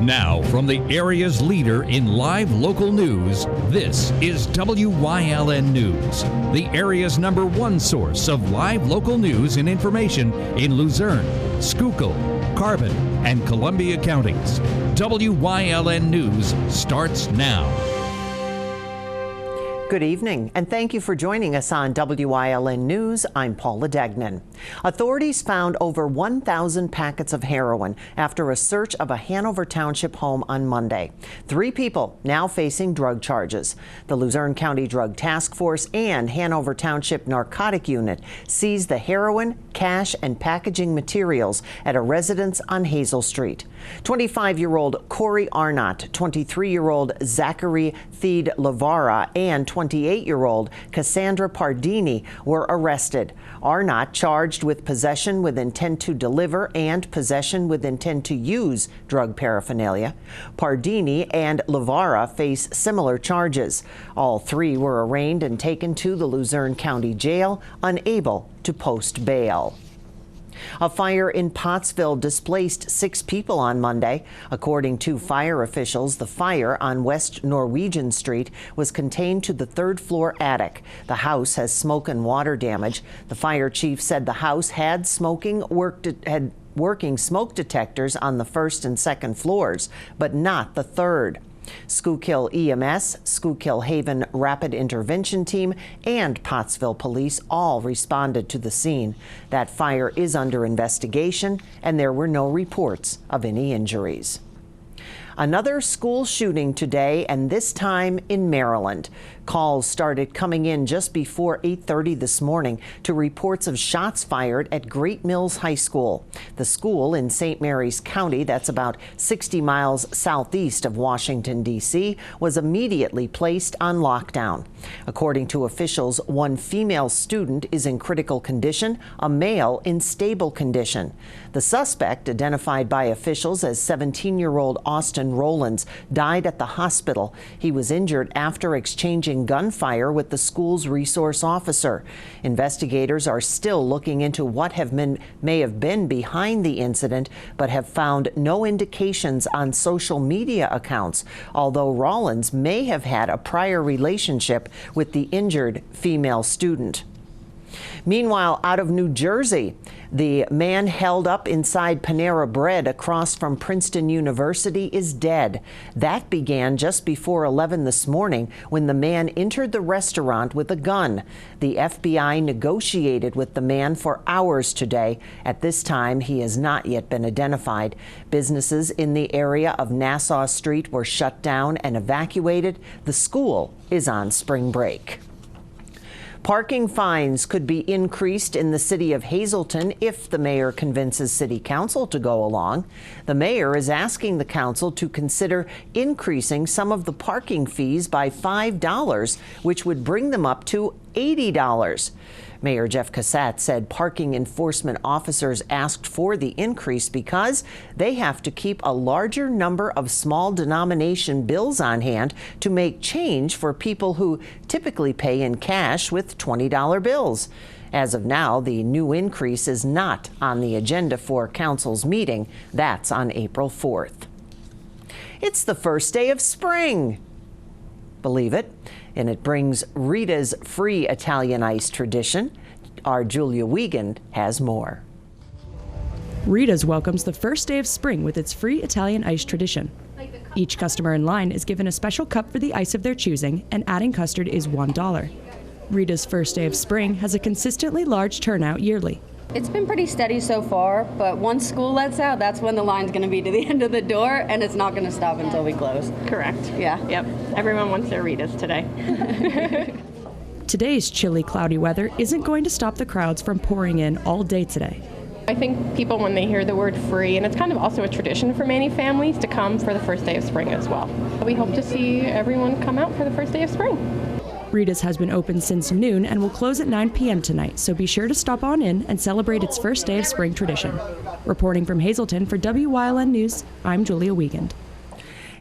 Now, from the area's leader in live local news, this is WYLN News, the area's #1 source of live local news and information in Luzerne, Schuylkill, Carbon, and Columbia counties. WYLN News starts now. Good evening, and thank you for joining us on WYLN News. I'm Paula Degnan. Authorities found over 1,000 packets of heroin after a search of a Hanover Township home on Monday. 3 people now facing drug charges. The Luzerne County Drug Task Force and Hanover Township Narcotic Unit seized the heroin, cash, and packaging materials at a residence on Hazel Street. 25-year-old Corey Arnott, 23-year-old Zachary Theed Lavara, and 28-year-old Cassandra Pardini were arrested. Arnott charged with possession with intent to deliver and possession with intent to use drug paraphernalia. Pardini and Lavara face similar charges. All 3 were arraigned and taken to the Luzerne County Jail, unable to post bail. A fire in Pottsville displaced 6 people on Monday. According to fire officials, the fire on West Norwegian Street was contained to the 3rd floor attic. The house has smoke and water damage. The fire chief said the house had working smoke detectors on the 1st and 2nd floors, but not the 3rd. Schuylkill EMS, Schuylkill Haven Rapid Intervention Team, and Pottsville Police all responded to the scene. That fire is under investigation, and there were no reports of any injuries. Another school shooting today, and this time in Maryland. Calls started coming in just before 8:30 this morning to reports of shots fired at Great Mills High School. The school in St. Mary's County, that's about 60 miles southeast of Washington, D.C., was immediately placed on lockdown. According to officials, 1 female student is in critical condition, a male in stable condition. The suspect, identified by officials as 17-year-old Austin Rollins, died at the hospital. He was injured after exchanging gunfire with the school's resource officer. Investigators are still looking into what may have been behind the incident, but have found no indications on social media accounts, although Rollins may have had a prior relationship with the injured female student. Meanwhile, out of New Jersey, the man held up inside Panera Bread across from Princeton University is dead. That began just before 11 this morning when the man entered the restaurant with a gun. The FBI negotiated with the man for hours today. At this time, he has not yet been identified. Businesses in the area of Nassau Street were shut down and evacuated. The school is on spring break. Parking fines could be increased in the city of Hazleton if the mayor convinces city council to go along. The mayor is asking the council to consider increasing some of the parking fees by $5, which would bring them up to $80. Mayor Jeff Cassatt said parking enforcement officers asked for the increase because they have to keep a larger number of small denomination bills on hand to make change for people who typically pay in cash with $20 bills. As of now, the new increase is not on the agenda for council's meeting. That's on April 4th. It's the first day of spring. Believe it. And it brings Rita's free Italian ice tradition. Our Julia Wiegand has more. Rita's welcomes the first day of spring with its free Italian ice tradition. Each customer in line is given a special cup for the ice of their choosing, and adding custard is $1. Rita's first day of spring has a consistently large turnout yearly. It's been pretty steady so far, but once school lets out, that's when the line's going to be to the end of the door, and it's not going to stop until we close. Correct. Yeah. Yep. Everyone wants their Ritas today. Today's chilly, cloudy weather isn't going to stop the crowds from pouring in all day today. I think people, when they hear the word free, and it's kind of also a tradition for many families to come for the first day of spring as well. We hope to see everyone come out for the first day of spring. Rita's has been open since noon and will close at 9 p.m. tonight, so be sure to stop on in and celebrate its first day of spring tradition. Reporting from Hazleton for WYLN News, I'm Julia Wiegand.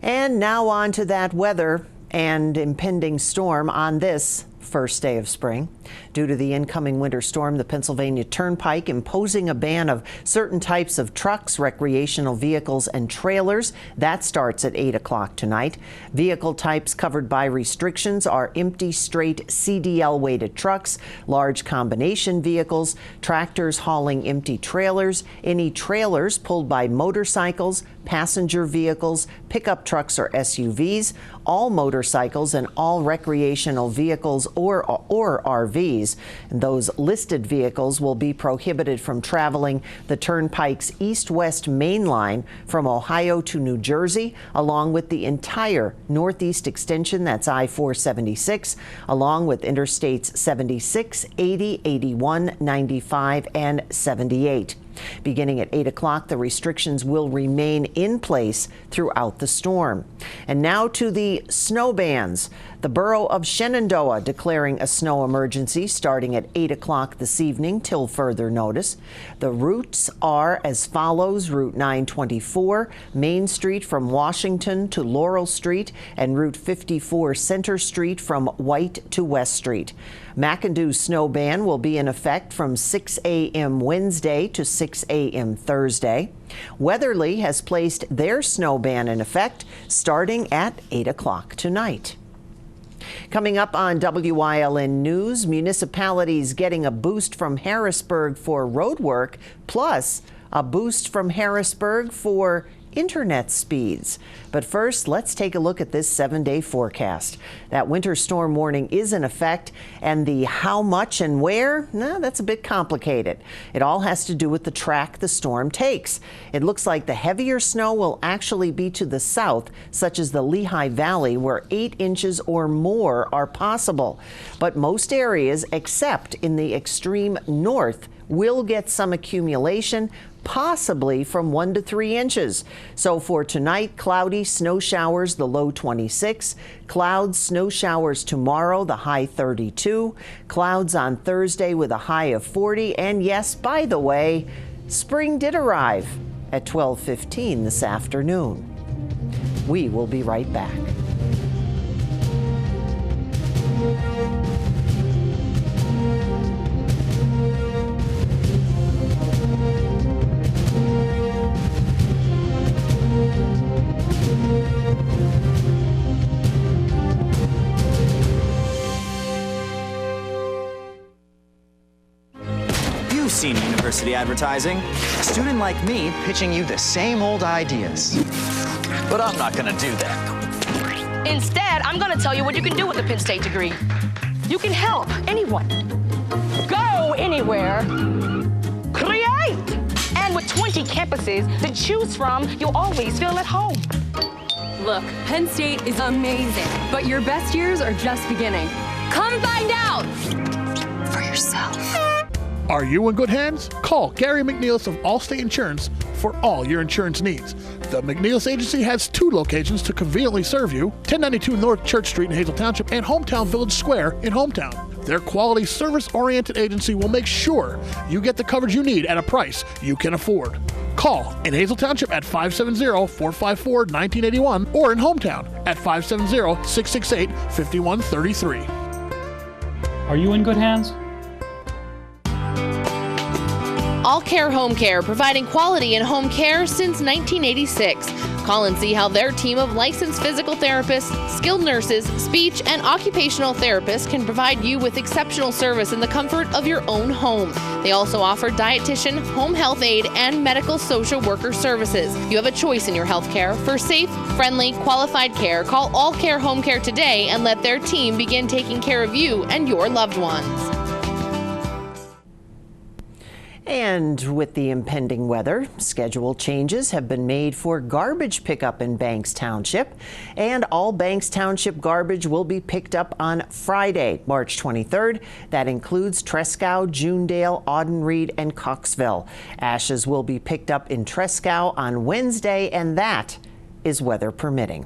And now on to that weather and impending storm on this first day of spring. Due to the incoming winter storm, the Pennsylvania Turnpike imposing a ban of certain types of trucks, recreational vehicles, and trailers. That starts at 8 o'clock tonight. Vehicle types covered by restrictions are empty, straight CDL-weighted trucks, large combination vehicles, tractors hauling empty trailers, any trailers pulled by motorcycles, passenger vehicles, pickup trucks or SUVs, all motorcycles and all recreational vehicles or RVs. And those listed vehicles will be prohibited from traveling the Turnpike's east-west main line from Ohio to New Jersey, along with the entire northeast extension, that's I-476, along with Interstates 76, 80, 81, 95, and 78. Beginning at 8 o'clock, the restrictions will remain in place throughout the storm. And now to the snow bans. The borough of Shenandoah declaring a snow emergency starting at 8 o'clock this evening till further notice. The routes are as follows: Route 924, Main Street from Washington to Laurel Street, and Route 54, Center Street from White to West Street. McIndoe's snow ban will be in effect from 6 a.m. Wednesday to 6 a.m. Thursday. Weatherly has placed their snow ban in effect starting at 8 o'clock tonight. Coming up on WYLN News, municipalities getting a boost from Harrisburg for road work, plus a boost from Harrisburg for internet speeds. But first, let's take a look at this 7-day forecast. That winter storm warning is in effect, and the how much and where, that's a bit complicated. It all has to do with the track the storm takes. It looks like the heavier snow will actually be to the south, such as the Lehigh Valley, where 8 inches or more are possible. But most areas, except in the extreme north, will get some accumulation, possibly from 1 to 3 inches. So for tonight, cloudy, snow showers, the low 26. Clouds, snow showers tomorrow, the high 32. Clouds on Thursday with a high of 40. And yes, by the way, spring did arrive at 12:15 this afternoon. We will be right back. You've seen university advertising. A student like me pitching you the same old ideas. But I'm not gonna do that. Instead, I'm gonna tell you what you can do with a Penn State degree. You can help anyone. Go anywhere. Create! And with 20 campuses to choose from, you'll always feel at home. Look, Penn State is amazing, but your best years are just beginning. Come find out for yourself. Are you in good hands? Call Gary McNeilis of Allstate Insurance for all your insurance needs. The McNeilis Agency has 2 locations to conveniently serve you: 1092 North Church Street in Hazel Township and Hometown Village Square in Hometown. Their quality, service-oriented agency will make sure you get the coverage you need at a price you can afford. Call in Hazel Township at 570-454-1981 or in Hometown at 570-668-5133. Are you in good hands? All Care Home Care, providing quality in home care since 1986. Call and see how their team of licensed physical therapists, skilled nurses, speech, and occupational therapists can provide you with exceptional service in the comfort of your own home. They also offer dietitian, home health aide, and medical social worker services. You have a choice in your health care. For safe, friendly, qualified care, call All Care Home Care today and let their team begin taking care of you and your loved ones. And with the impending weather, schedule changes have been made for garbage pickup in Banks Township. And all Banks Township garbage will be picked up on Friday, March 23rd. That includes Tresckow, Junedale, Audenried, and Coxville. Ashes will be picked up in Tresckow on Wednesday, and that is weather permitting.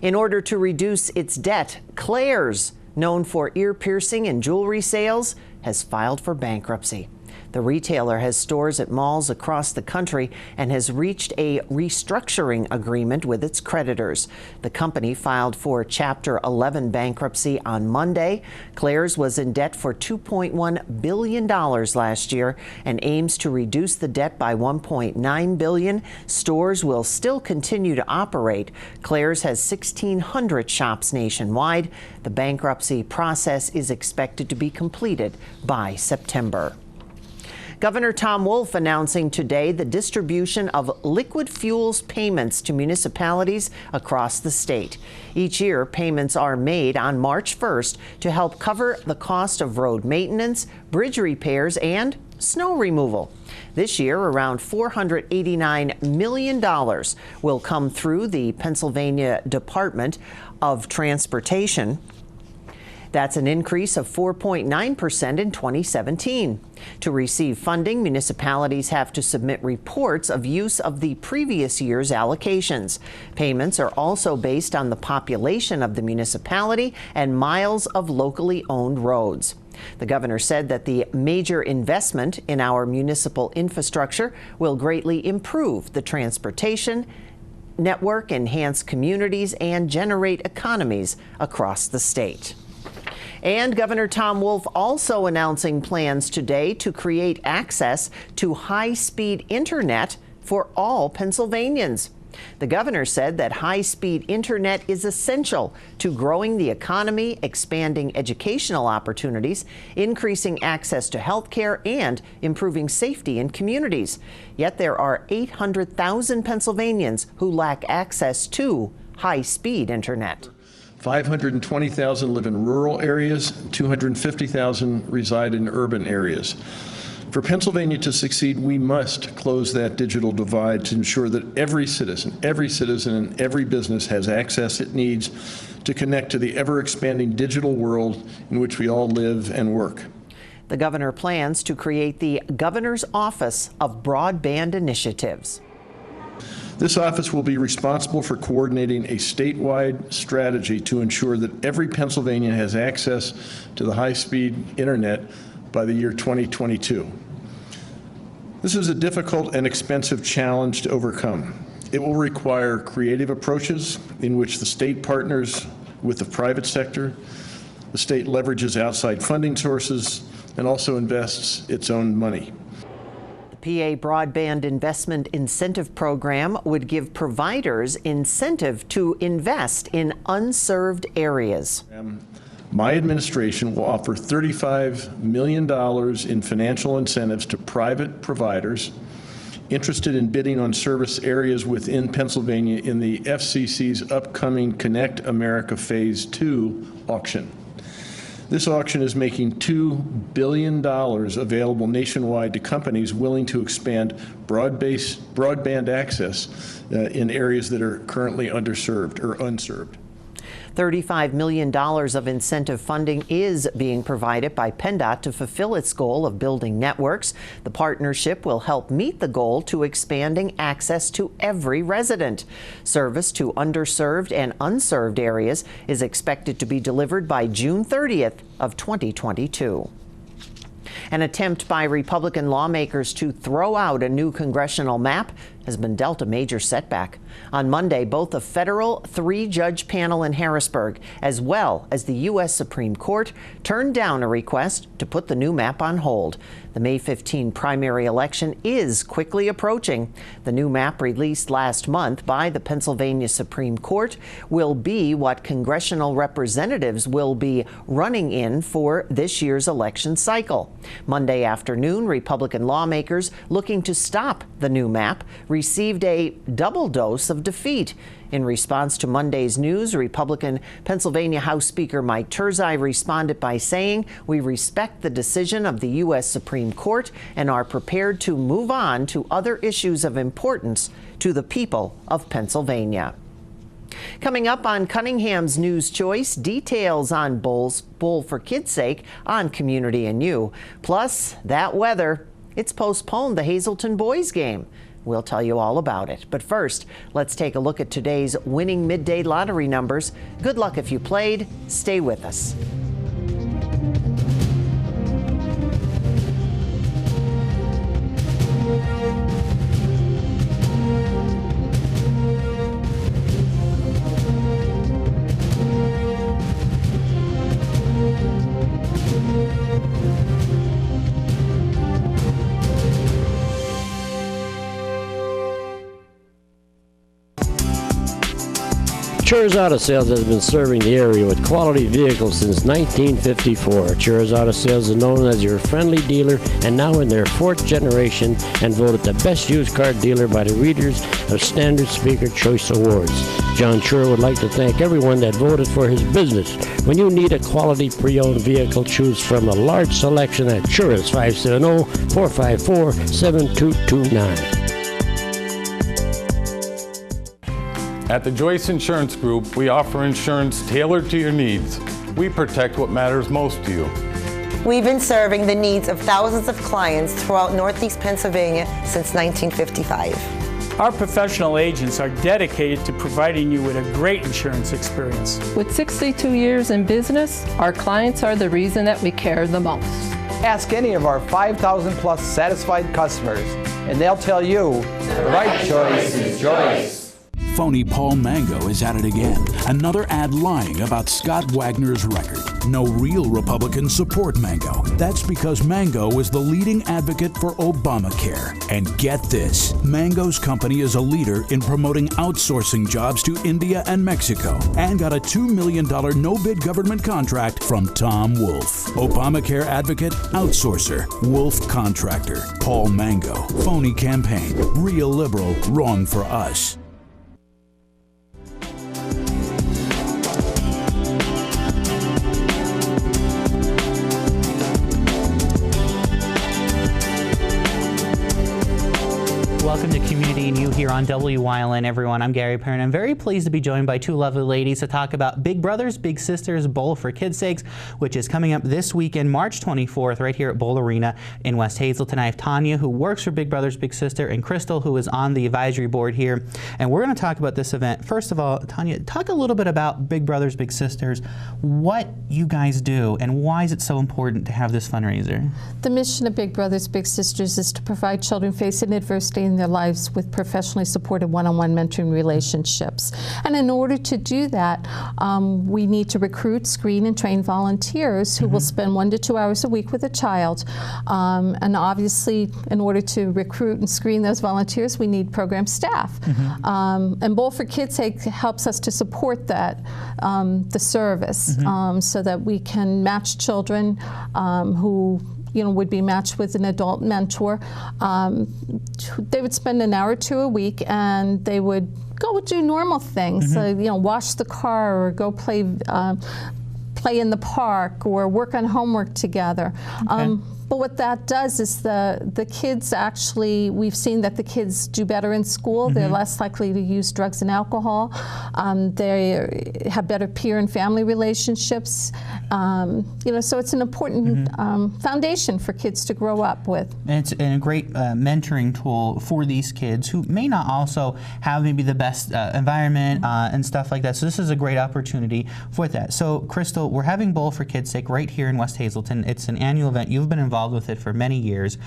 In order to reduce its debt, Claire's, known for ear piercing and jewelry sales, has filed for bankruptcy. The retailer has stores at malls across the country and has reached a restructuring agreement with its creditors. The company filed for Chapter 11 bankruptcy on Monday. Claire's was in debt for $2.1 billion last year and aims to reduce the debt by $1.9 billion. Stores will still continue to operate. Claire's has 1,600 shops nationwide. The bankruptcy process is expected to be completed by September. Governor Tom Wolf announcing today the distribution of liquid fuels payments to municipalities across the state. Each year, payments are made on March 1st to help cover the cost of road maintenance, bridge repairs, and snow removal. This year, around $489 million will come through the Pennsylvania Department of Transportation. That's an increase of 4.9% in 2017. To receive funding, municipalities have to submit reports of use of the previous year's allocations. Payments are also based on the population of the municipality and miles of locally owned roads. The governor said that the major investment in our municipal infrastructure will greatly improve the transportation network, enhance communities, and generate economies across the state. And Governor Tom Wolf also announcing plans today to create access to high-speed internet for all Pennsylvanians. The governor said that high-speed internet is essential to growing the economy, expanding educational opportunities, increasing access to health care, and improving safety in communities. Yet there are 800,000 Pennsylvanians who lack access to high-speed internet. 520,000 live in rural areas, 250,000 reside in urban areas. For Pennsylvania to succeed, we must close that digital divide to ensure that every citizen and every business has access it needs to connect to the ever-expanding digital world in which we all live and work. The governor plans to create the Governor's Office of Broadband Initiatives. This office will be responsible for coordinating a statewide strategy to ensure that every Pennsylvanian has access to the high-speed internet by the year 2022. This is a difficult and expensive challenge to overcome. It will require creative approaches in which the state partners with the private sector, the state leverages outside funding sources, and also invests its own money. PA Broadband Investment Incentive Program would give providers incentive to invest in unserved areas. My administration will offer $35 million in financial incentives to private providers interested in bidding on service areas within Pennsylvania in the FCC's upcoming Connect America Phase 2 auction. This auction is making $2 billion available nationwide to companies willing to expand broadband access in areas that are currently underserved or unserved. $35 million of incentive funding is being provided by PennDOT to fulfill its goal of building networks. The partnership will help meet the goal to expanding access to every resident. Service to underserved and unserved areas is expected to be delivered by June 30th of 2022. An attempt by Republican lawmakers to throw out a new congressional map has been dealt a major setback. On Monday, both the federal three-judge panel in Harrisburg as well as the U.S. Supreme Court turned down a request to put the new map on hold. The May 15 primary election is quickly approaching. The new map released last month by the Pennsylvania Supreme Court will be what congressional representatives will be running in for this year's election cycle. Monday afternoon, Republican lawmakers looking to stop the new map received a double dose of defeat. In response to Monday's news, Republican Pennsylvania House Speaker Mike Turzai responded by saying, "We respect the decision of the U.S. Supreme Court and are prepared to move on to other issues of importance to the people of Pennsylvania." Coming up on Cunningham's News Choice, details on Bowl for Kids' Sake on Community and You. Plus, that weather. It's postponed the Hazleton boys game. We'll tell you all about it. But first, let's take a look at today's winning midday lottery numbers. Good luck if you played. Stay with us. Churros Auto Sales has been serving the area with quality vehicles since 1954. Churros Auto Sales is known as your friendly dealer and now in their 4th generation and voted the best used car dealer by the readers of Standard Speaker Choice Awards. John Churro would like to thank everyone that voted for his business. When you need a quality pre-owned vehicle, choose from a large selection at Churros 570-454-7229. At the Joyce Insurance Group, we offer insurance tailored to your needs. We protect what matters most to you. We've been serving the needs of thousands of clients throughout Northeast Pennsylvania since 1955. Our professional agents are dedicated to providing you with a great insurance experience. With 62 years in business, our clients are the reason that we care the most. Ask any of our 5,000 plus satisfied customers, and they'll tell you the right choice is Joyce. Phony Paul Mango is at it again. Another ad lying about Scott Wagner's record. No real Republicans support Mango. That's because Mango is the leading advocate for Obamacare. And get this, Mango's company is a leader in promoting outsourcing jobs to India and Mexico and got a $2 million no-bid government contract from Tom Wolf. Obamacare advocate, outsourcer, Wolf contractor. Paul Mango. Phony campaign. Real liberal, wrong for us. Welcome to Community and You here on Wyln, everyone. I'm Gary Perrin. I'm very pleased to be joined by two lovely ladies to talk about Big Brothers Big Sisters Bowl for Kids' Sakes, which is coming up this weekend, March 24th, right here at Bowl Arena in West Hazelton. I have Tanya, who works for Big Brothers Big Sister, and Crystal, who is on the advisory board here. And we're going to talk about this event. First of all, Tanya, talk a little bit about Big Brothers Big Sisters, what you guys do, and why is it so important to have this fundraiser? The mission of Big Brothers Big Sisters is to provide children facing adversity in their lives with professionally supported one-on-one mentoring relationships. And in order to do that, we need to recruit, screen, and train volunteers who will spend 1 to 2 hours a week with a child. And obviously, in order to recruit and screen those volunteers, we need program staff. And Bowl for Kids' Sake helps us to support that, the service, so that we can match children who would be matched with an adult mentor. They would spend an hour or two a week, and they would go do normal things, wash the car or go play in the park or work on homework together. But what that does is the kids actually, we've seen that the kids do better in school. They're less likely to use drugs and alcohol. They have better peer and family relationships. So it's an important foundation for kids to grow up with. And it's a great mentoring tool for these kids who may not also have maybe the best environment and stuff like that. So this is a great opportunity for that. So Crystal, we're having Bowl for Kids' Sake right here in West Hazelton. It's an annual event. You've been involved with it for many years.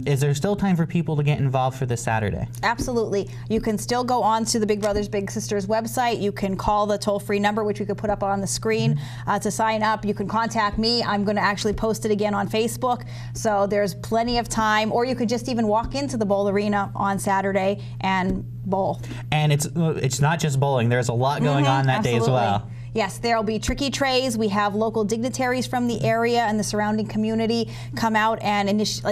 Is there still time for people to get involved for this Saturday? Absolutely. You can still go on to the Big Brothers Big Sisters website. You can call the toll-free number, which we could put up on the screen, to sign up. You can contact me. I'm going to actually post it again on Facebook. So there's plenty of time. Or you could just even walk into the Bowl Arena on Saturday and bowl. And it's not just bowling. There's a lot going on that day as well. Yes, there will be tricky trays. We have local dignitaries from the area and the surrounding community come out and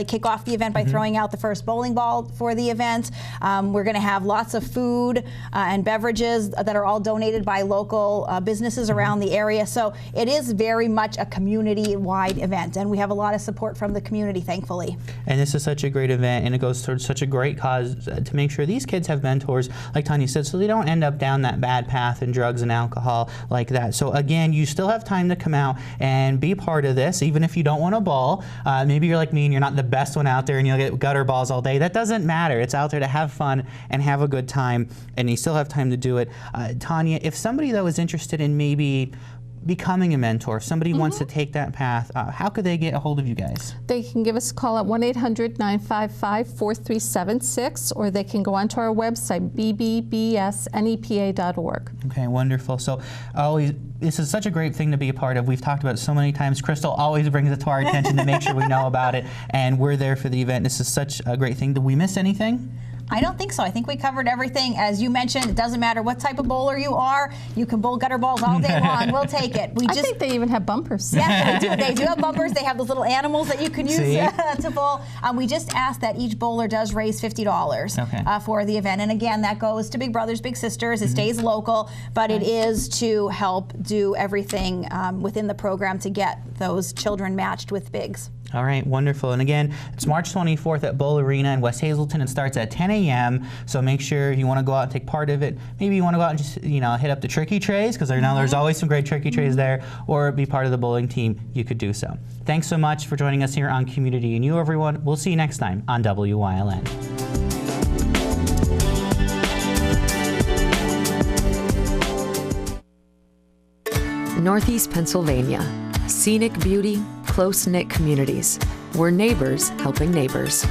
kick off the event by throwing out the first bowling ball for the event. We're going to have lots of food and beverages that are all donated by local businesses around the area. So it is very much a community-wide event, and we have a lot of support from the community, thankfully. And this is such a great event, and it goes towards such a great cause to make sure these kids have mentors, like Tanya said, so they don't end up down that bad path in drugs and alcohol like that. So again, you still have time to come out and be part of this, even if you don't want to bowl. Maybe you're like me and you're not the best one out there and you'll get gutter balls all day. That doesn't matter. It's out there to have fun and have a good time, and you still have time to do it. Tanya, if somebody though is interested in maybe becoming a mentor, if somebody wants to take that path, how could they get a hold of you guys? They can give us a call at 1-800-955-4376, or they can go onto our website, bbbsnepa.org. Okay, wonderful. So this is such a great thing to be a part of. We've talked about it so many times. Crystal always brings it to our attention to make sure we know about it, and we're there for the event. This is such a great thing. Did we miss anything? I don't think so. I think we covered everything. As you mentioned, it doesn't matter what type of bowler you are. You can bowl gutter balls all day long. We'll take it. I think they even have bumpers. Yeah, they do. They do have bumpers. They have those little animals that you can use to bowl. We just ask that each bowler does raise $50 for the event. And again, that goes to Big Brothers Big Sisters. It stays local, but it is to help do everything within the program to get those children matched with bigs. All right, wonderful. And again, it's March 24th at Bowl Arena in West Hazelton. It starts at 10 a.m. So make sure you want to go out and take part of it. Maybe you want to go out and just, hit up the tricky trays, because there's always some great tricky trays there, or be part of the bowling team. You could do so. Thanks so much for joining us here on Community and You, everyone. We'll see you next time on WYLN. Northeast Pennsylvania. Scenic beauty, close-knit communities. We're neighbors helping neighbors.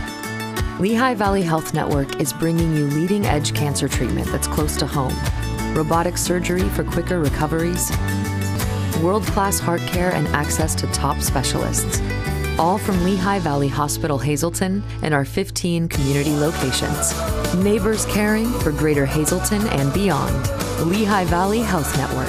Lehigh Valley Health Network is bringing you leading-edge cancer treatment that's close to home. Robotic surgery for quicker recoveries. World-class heart care and access to top specialists. All from Lehigh Valley Hospital Hazelton and our 15 community locations. Neighbors caring for Greater Hazelton and beyond. Lehigh Valley Health Network.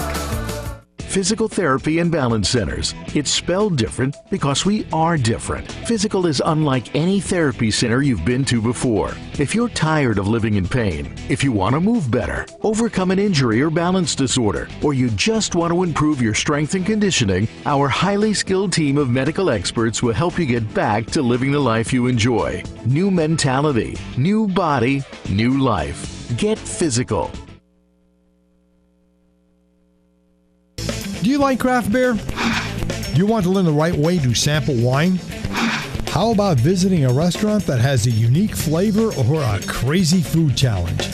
Physical Therapy and Balance Centers. It's spelled different because we are different. Physical is unlike any therapy center you've been to before. If you're tired of living in pain, if you want to move better, overcome an injury or balance disorder, or you just want to improve your strength and conditioning, our highly skilled team of medical experts will help you get back to living the life you enjoy. New mentality, new body, new life. Get physical. Do you like craft beer? Do you want to learn the right way to sample wine? How about visiting a restaurant that has a unique flavor or a crazy food challenge?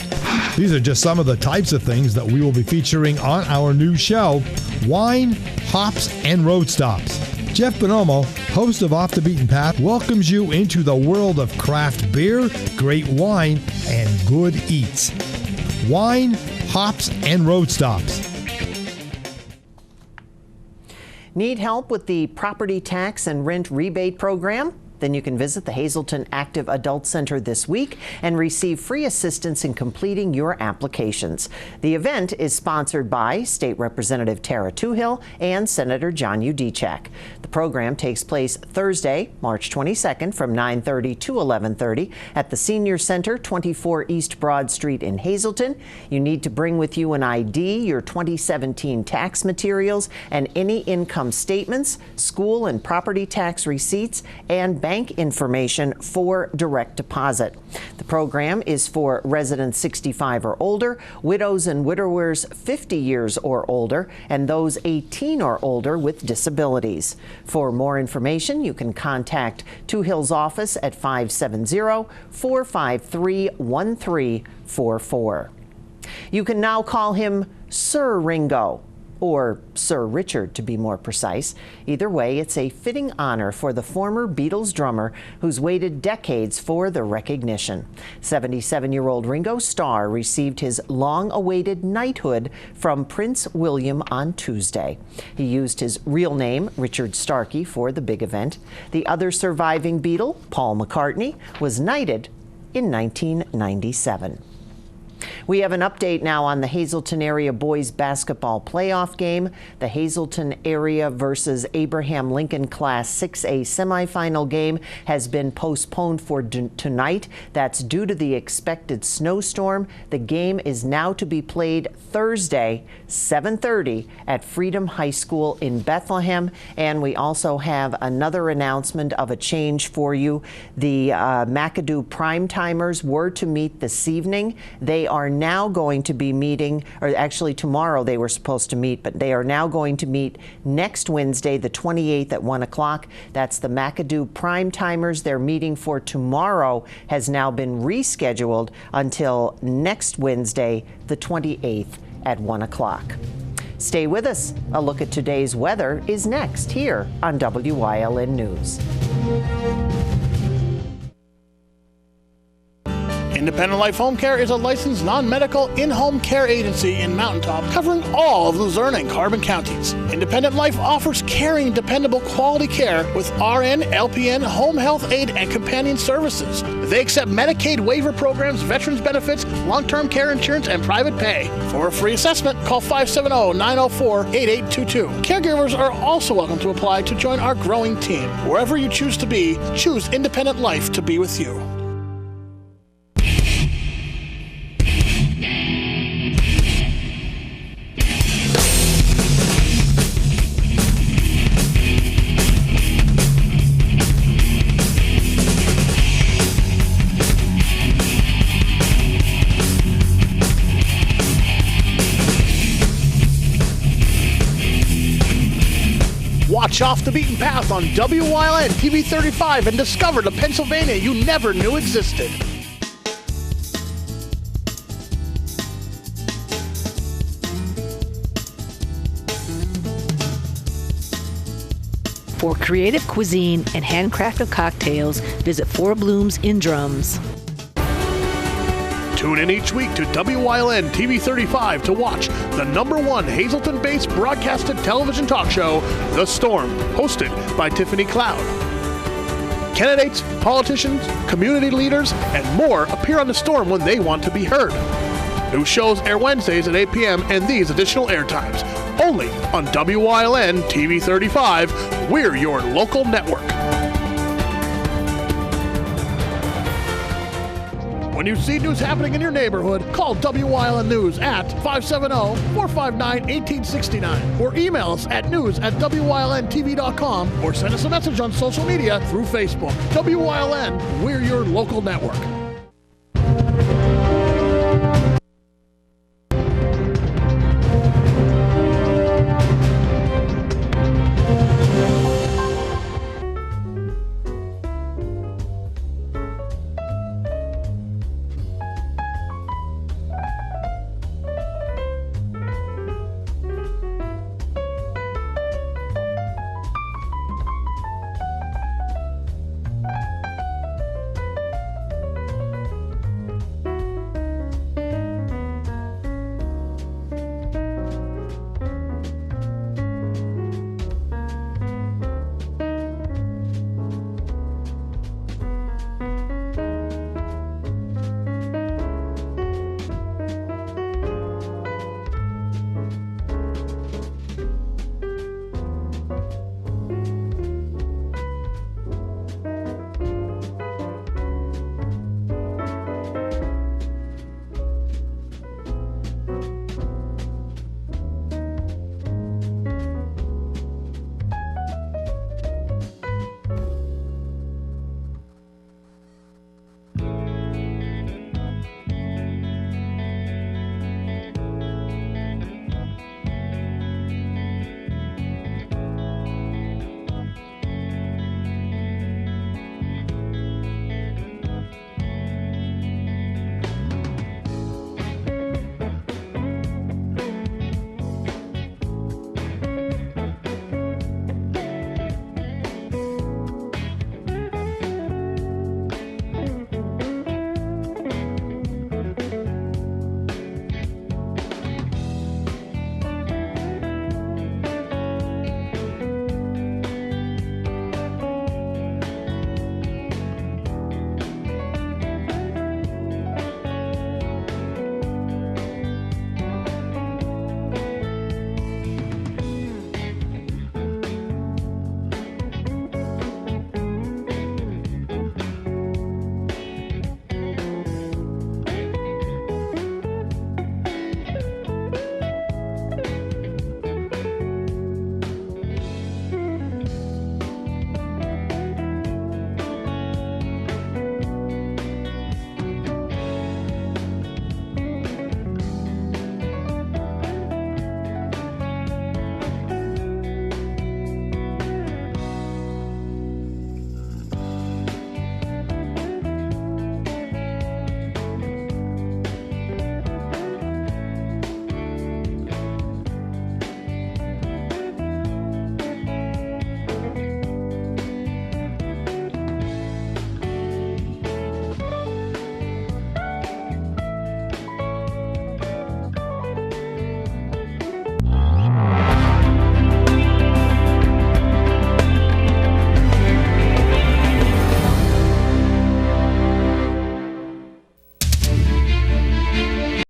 These are just some of the types of things that we will be featuring on our new show, Wine, Hops, and Road Stops. Jeff Bonomo, host of Off the Beaten Path, welcomes you into the world of craft beer, great wine, and good eats. Wine, Hops, and Road Stops. Need help with the property tax and rent rebate program? Then you can visit the Hazelton Active Adult Center this week and receive free assistance in completing your applications. The event is sponsored by State Representative Tara Toohill and Senator John Udechak. The program takes place Thursday, March 22nd from 9:30 to 11:30 at the Senior Center, 24 East Broad Street in Hazelton. You need to bring with you an ID, your 2017 tax materials, and any income statements, school and property tax receipts, and bank information for direct deposit. The program is for residents 65 or older, widows and widowers 50 years or older, and those 18 or older with disabilities. For more information, you can contact Toohill's office at 570-453-1344. You can now call him Sir Ringo, or Sir Richard to be more precise. Either way, it's a fitting honor for the former Beatles drummer who's waited decades for the recognition. 77-year-old Ringo Starr received his long-awaited knighthood from Prince William on Tuesday. He used his real name, Richard Starkey, for the big event. The other surviving Beatle, Paul McCartney, was knighted in 1997. We have an update now on the Hazelton area boys basketball playoff game. The Hazelton area versus Abraham Lincoln Class 6A semifinal game has been postponed for tonight. That's due to the expected snowstorm. The game is now to be played Thursday, 7:30 at Freedom High School in Bethlehem. And we also have another announcement of a change for you. The McAdoo Primetimers were to meet this evening. They are now going to be meeting, or actually tomorrow they were supposed to meet, but they are now going to meet next Wednesday, the 28th at 1 o'clock. That's the McAdoo Primetimers. Their meeting for tomorrow has now been rescheduled until next Wednesday, the 28th at 1 o'clock. Stay with us. A look at today's weather is next here on WYLN News. Independent Life Home Care is a licensed non-medical in-home care agency in Mountaintop, covering all of Luzerne and Carbon counties. Independent Life offers caring, dependable, quality care with RN, LPN, home health aid, and companion services. They accept Medicaid waiver programs, veterans benefits, long-term care insurance, and private pay. For a free assessment, call 570-904-8822. Caregivers are also welcome to apply to join our growing team. Wherever you choose to be, choose Independent Life to be with you. Watch Off the Beaten Path on Wyln TV 35 and discover the Pennsylvania you never knew existed. For creative cuisine and handcrafted cocktails, visit Four Blooms in Drums. Tune in each week to Wyln TV 35 to watch the #1 Hazleton-based broadcasted television talk show, The Storm, hosted by Tiffany Cloud. Candidates, politicians, community leaders, and more appear on The Storm when they want to be heard. New shows air Wednesdays at 8 p.m. and these additional airtimes. Only on Wyln TV 35. We're your local network. When you see news happening in your neighborhood, call Wyln News at 570-459-1869 or email us at news@wylntv.com or send us a message on social media through Facebook. Wyln, we're your local network.